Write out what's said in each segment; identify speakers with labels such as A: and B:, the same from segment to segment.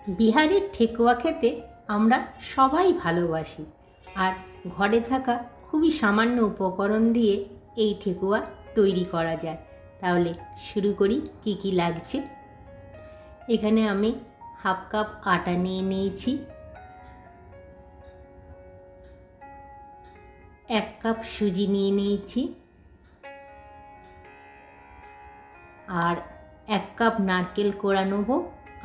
A: বিহারের ঠেকুয়া খেতে আমরা সবাই ভালোবাসি, আর ঘরে থাকা খুবই সামান্য উপকরণ দিয়ে এই ঠেকুয়া তৈরি করা যায়। তাহলে শুরু করি। কি কি লাগছে। এখানে আমি হাফ কাপ আটা নিয়ে নিয়েছি, 1 কাপ সুজি নিয়ে নিয়েছি, আর 1 কাপ নারকেল কোড়া নেব,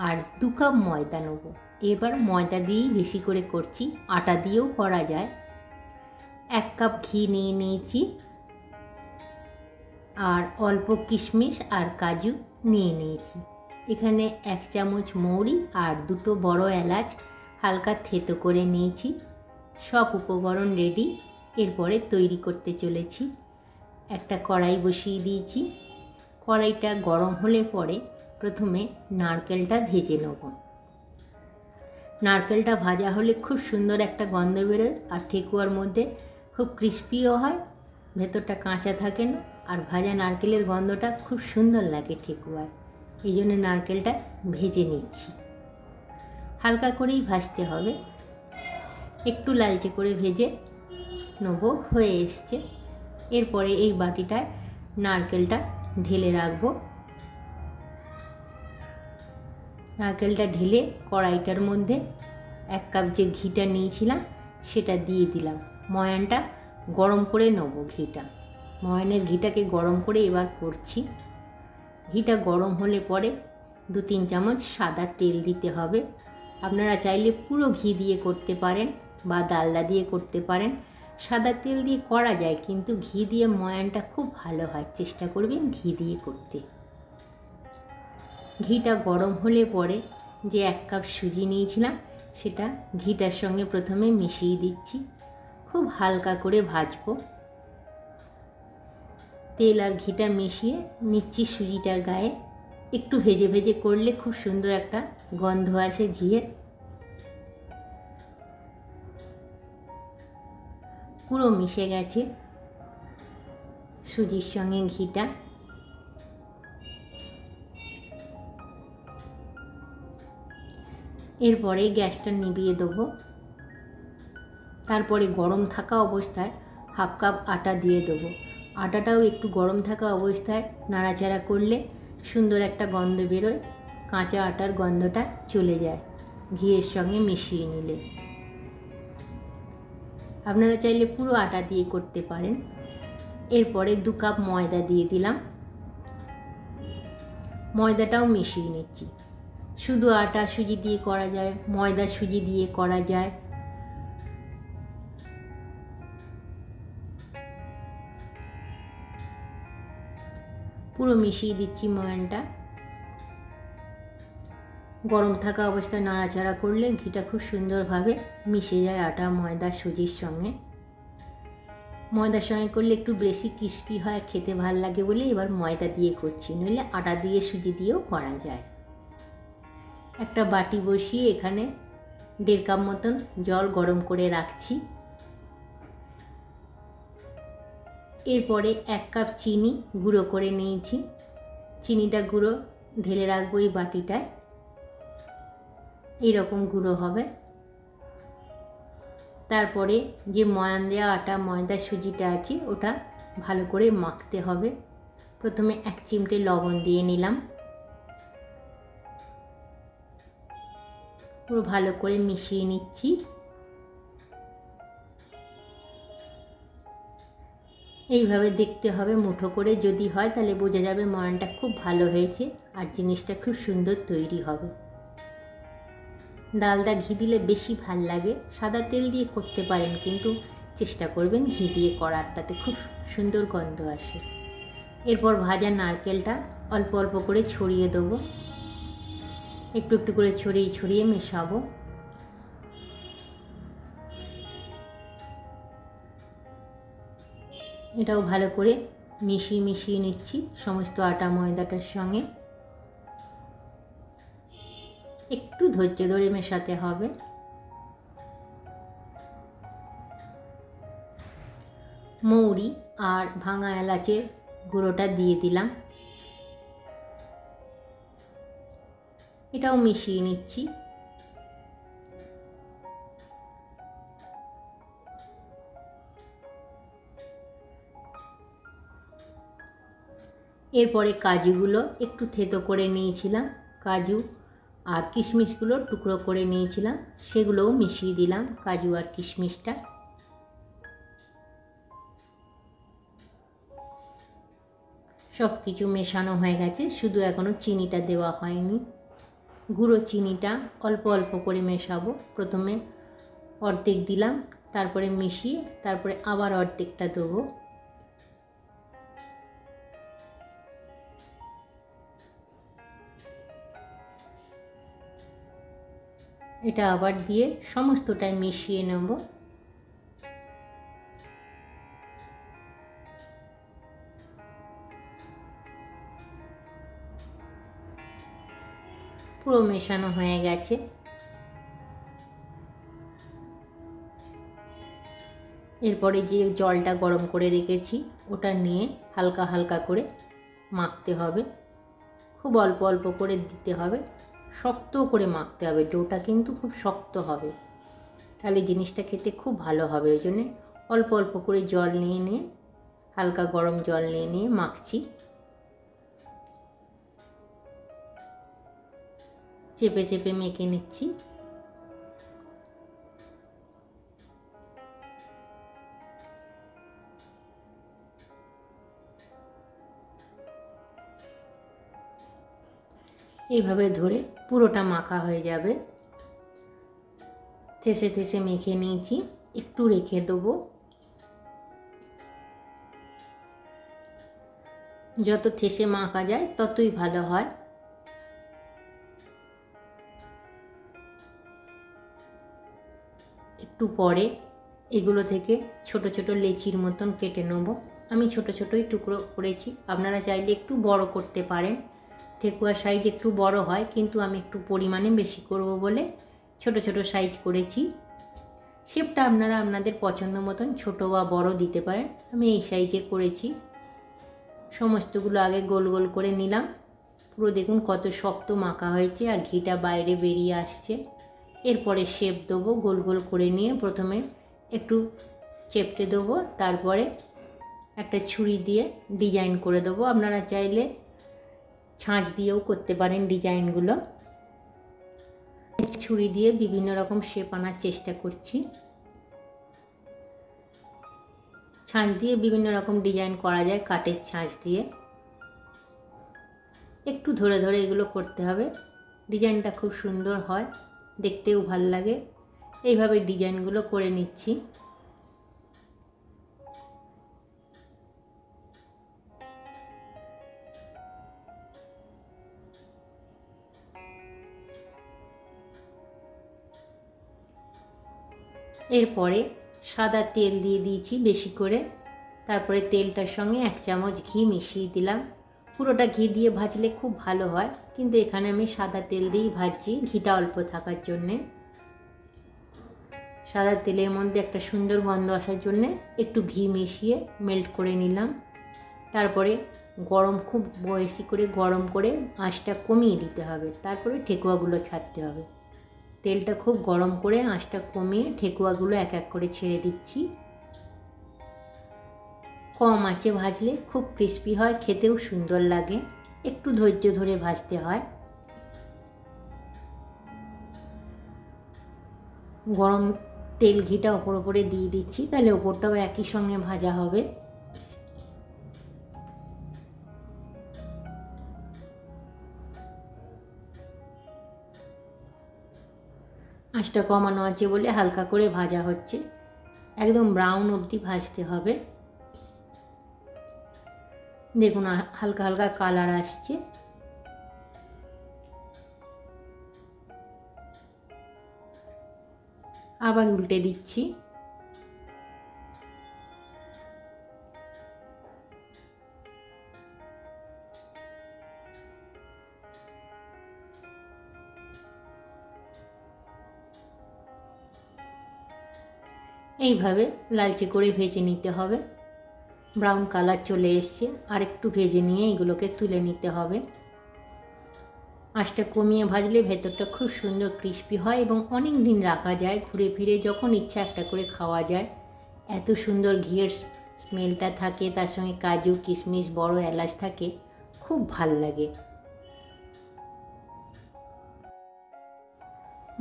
A: আর 2 কাপ ময়দা নেব। এবার ময়দা দিয়েই বেশি করে করছি, আটা দিয়েও করা যায়। 1 কাপ ঘি নিয়ে নিয়েছি, আর অল্প কিশমিশ আর কাজু নিয়ে নিয়েছি। এখানে 1 চামচ মৌরি আর 2টো বড় এলাচ হালকা থেতো করে নিয়েছি। সব উপকরণ রেডি। এরপরে তৈরি করতে চলেছি। একটা কড়াই বসিয়ে দিয়েছি। কড়াইটা গরম হলে পরে প্রথমে নারকেলটা ভেজে নেব। নারকেলটা ভাজা হলে খুব সুন্দর একটা গন্ধ বেরোয়, আর ঠেকুয়ার মধ্যে খুব ক্রিস্পিও হয়, ভেতরটা কাঁচা থাকে না। আর ভাজা নারকেলের গন্ধটা খুব সুন্দর লাগে ঠেকুয়ায়। এই জন্য নারকেলটা ভেজে নিচ্ছি। হালকা করেই ভাজতে হবে, একটু লালচে করে ভেজে নেব। হয়ে এসছে। এরপরে এই বাটিটায় নারকেলটা ঢেলে রাখবো। নারকেলটা ঢেলে কড়াইটার মধ্যে 1 কাপ যে ঘিটা নিয়েছিলাম সেটা দিয়ে দিলাম। ময়ানটা গরম করে নেব। ময়ানের ঘিটাকে গরম করে এবার করছি। ঘিটা গরম হলে পরে 2-3 চামচ সাদা তেল দিতে হবে। আপনারা চাইলে পুরো ঘি দিয়ে করতে পারেন বা ডালডা দিয়ে করতে পারেন। সাদা তেল দিয়ে করা যায়, কিন্তু ঘি দিয়ে ময়ানটা খুব ভালো হয়। চেষ্টা করবেন ঘি দিয়ে করতে। ঘিটা গরম হলে পরে যে 1 কাপ সুজি নিয়েছিলাম সেটা ঘিটার সঙ্গে প্রথমে মিশিয়ে দিচ্ছি। খুব হালকা করে ভাজবো। তেল আর ঘিটা মিশিয়ে নিচ্ছি সুজিটার গায়ে। একটু ভেজে ভেজে করলে খুব সুন্দর একটা গন্ধ আসে ঘিয়ের। পুরো মিশে গেছে সুজির সঙ্গে ঘিটা। এরপরে গ্যাসটা নিভিয়ে দেবো। তারপরে গরম থাকা অবস্থায় হাফ কাপ আটা দিয়ে দেবো। আটাটাও একটু গরম থাকা অবস্থায় নাড়াচাড়া করলে সুন্দর একটা গন্ধ বেরোয়। কাঁচা আটার গন্ধটা চলে যায় ঘিয়ের সঙ্গে মিশিয়ে নিলে। আপনারা চাইলে পুরো আটা দিয়ে করতে পারেন। এরপরে 2 কাপ ময়দা দিয়ে দিলাম। ময়দাটাও মিশিয়ে নিচ্ছি। শুধু আটা সুজি দিয়ে করা যায়, ময়দা সুজি দিয়ে করা যায়। পুরো মিশিয়ে দিচ্ছি ময়ানটা। গরম থাকা অবস্থায় নাড়াচাড়া করলে ঘিটা খুব সুন্দরভাবে মিশে যায় আটা ময়দা সুজির সঙ্গে। ময়দার সঙ্গে করলে একটু বেশি ক্রিস্পি হয়, খেতে ভাল লাগে বলে এবার ময়দা দিয়ে করছি, নইলে আটা দিয়ে সুজি দিয়েও করা যায়। একটা বাটি বসিয়ে এখানে 1.5 কাপ মতন জল গরম করে রাখছি। এরপরে 1 কাপ চিনি গুঁড়ো করে নিয়েছি। চিনিটা গুঁড়ো ঢেলে রাখবো এই বাটিটায়। এইরকম গুঁড়ো হবে। তারপরে যে ময়ান দেওয়া আটা ময়দা সুজিটা আছে ওটা ভালো করে মাখতে হবে। প্রথমে 1 চিমটে লবণ দিয়ে নিলাম। পুরো ভালো করে মিশিয়ে নিচ্ছি। এইভাবে দেখতে হবে মুঠো করে, যদি হয় তাহলে বোঝা যাবে ময়ানটা খুব ভালো হয়েছে আর জিনিসটা খুব সুন্দর তৈরি হবে। ডালডা ঘি দিলে বেশি ভাল লাগে। সাদা তেল দিয়ে করতে পারেন, কিন্তু চেষ্টা করবেন ঘি দিয়ে করার, তাতে খুব সুন্দর গন্ধ আসে। এরপর ভাজা নারকেলটা অল্প অল্প করে ছড়িয়ে দেবো। একটু একটু করে ছড়িয়ে ছড়িয়ে মেশাবো। এটাও ভালো করে মিশিয়ে নিচ্ছি সমস্ত আটা ময়দাটার সঙ্গে। একটু ধৈর্য ধরে মেশাতে হবে। মৌরি আর ভাঙা এলাচের গুঁড়োটা দিয়ে দিলাম। এটাও মিশিয়ে নিচ্ছি। এরপরে কাজুগুলো একটু থেতো করে নিয়েছিলাম, কাজু আর কিশমিশগুলো টুকরো করে নিয়েছিলাম, সেগুলোও মিশিয়ে দিলাম, কাজু আর কিশমিশটা। সব কিছু মেশানো হয়ে গেছে, শুধু এখনও চিনিটা দেওয়া হয়নি। গুঁড়ো চিনিটা অল্প অল্প করে মেশাবো। প্রথমে অর্ধেক দিলাম, তারপরে মিশিয়ে তারপরে আবার অর্ধেকটা দেবো। এটা আবার দিয়ে সমস্তটাই মিশিয়ে নেব। পুরো মেশানো হয়ে গেছে। এরপরে যে জলটা গরম করে রেখেছি ওটা নিয়ে হালকা হালকা করে মাখতে হবে, খুব অল্প অল্প করে দিতে হবে, শক্ত করে মাখতে হবে। ডোটা কিন্তু খুব শক্ত হবে, তাহলে জিনিসটা খেতে খুব ভালো হবে। ওই জন্যে অল্প অল্প করে জল নিয়ে নিয়ে, হালকা গরম জল নিয়ে নিয়ে মাখছি। চেপে চেপে মেখে নিচ্ছি। এইভাবে ধরে পুরোটা মাখা হয়ে যাবে। থেসে থেসে মেখে নিয়েছি, একটু রেখে দেবো। যত থেসে মাখা যায় ততই ভালো হয়। একটু পরে এগুলো থেকে ছোট ছোট লেচির মতন কেটে নেব। আমি ছোট ছোটই টুকরো করেছি, আপনারা চাইলে একটু বড় করতে পারেন। ঠেকুয়ার সাইজ একটু বড় হয়, কিন্তু আমি একটু পরিমাণে বেশি করব বলে ছোট ছোট সাইজ করেছি। শেপটা আপনারা আপনাদের পছন্দ মতন ছোট বা বড় দিতে পারেন। আমি এই সাইজে করেছি। সমস্তগুলো আগে গোল গোল করে নিলাম। পুরো দেখুন কত শক্ত মাখা হয়েছে আর ঘিটা বাইরে বেরিয়ে আসছে। এরপরে শেপ দেবো, গোল গোল করে নিয়ে প্রথমে একটু চেপটে দেবো, তারপরে একটা ছুরি দিয়ে ডিজাইন করে দেবো। আপনারা চাইলে ছাঁচ দিয়েও করতে পারেন ডিজাইনগুলো। ছুরি দিয়ে বিভিন্ন রকম শেপ আনার চেষ্টা করছি। ছাঁচ দিয়ে বিভিন্ন রকম ডিজাইন করা যায়, কাঠের ছাঁচ দিয়ে। একটু ধরে ধরে এগুলো করতে হবে, ডিজাইনটা খুব সুন্দর হয়, দেখতেও ভালো লাগে। এইভাবে ডিজাইনগুলো করে নিচ্ছি। এরপরে সাদা তেল দিয়ে দিয়েছি বেশি করে, তারপরে তেলটার সঙ্গে 1 চামচ ঘি মিশিয়ে দিলাম। পুরোটা ঘি দিয়ে ভাজলে খুব ভালো হয়, কিন্তু এখানে আমি সাদা তেল দিয়েই ভাজছি, ঘিটা অল্প থাকার জন্যে। সাদা তেলের মধ্যে একটা সুন্দর গন্ধ আসার জন্যে একটু ঘি মিশিয়ে মেল্ট করে নিলাম। তারপরে খুব বেশি করে গরম করে আঁচটা কমিয়ে দিতে হবে, তারপরে ঠেকুয়াগুলো ছাড়তে হবে। তেলটা খুব গরম করে আঁচটা কমিয়ে ঠেকুয়াগুলো এক এক করে ছেড়ে দিচ্ছি। কম আঁচে ভাজলে খুব ক্রিস্পি হয়, খেতেও সুন্দর লাগে। একটু ধৈর্য ধরে ভাজতে হয়। গরম তেল ঘিটা ওপর ওপরে দিয়ে দিচ্ছি, তাহলে ওপরটাও একই সঙ্গে ভাজা হবে। আঁচটা কমানো আছে বলে হালকা করে ভাজা হচ্ছে, একদম ব্রাউন অবধি ভাজতে হবে। দেখুন হালকা হালকা কালার আসছে। আবার উল্টে দিচ্ছি। এইভাবে লালচে করে ভেজে নিতে হবে। ব্রাউন কালার চলে এসছে, আর একটু ভেজে নিয়ে এগুলোকে তুলে নিতে হবে। আঁচটা কমিয়ে ভাজলে ভেতরটা খুব সুন্দর ক্রিস্পি হয় এবং অনেক দিন রাখা যায়, ঘুরে ফিরে যখন ইচ্ছা একটা করে খাওয়া যায়। এত সুন্দর ঘিয়ের স্মেলটা থাকে, তার সঙ্গে কাজু কিশমিশ বড় এলাচ থাকে, খুব ভাল লাগে।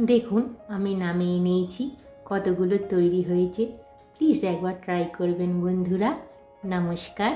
A: দেখুন আমি নামিয়ে নিয়েছি, কতগুলো তৈরি হয়েছে। প্লিজ একবার ট্রাই করবেন বন্ধুরা। নমস্কার।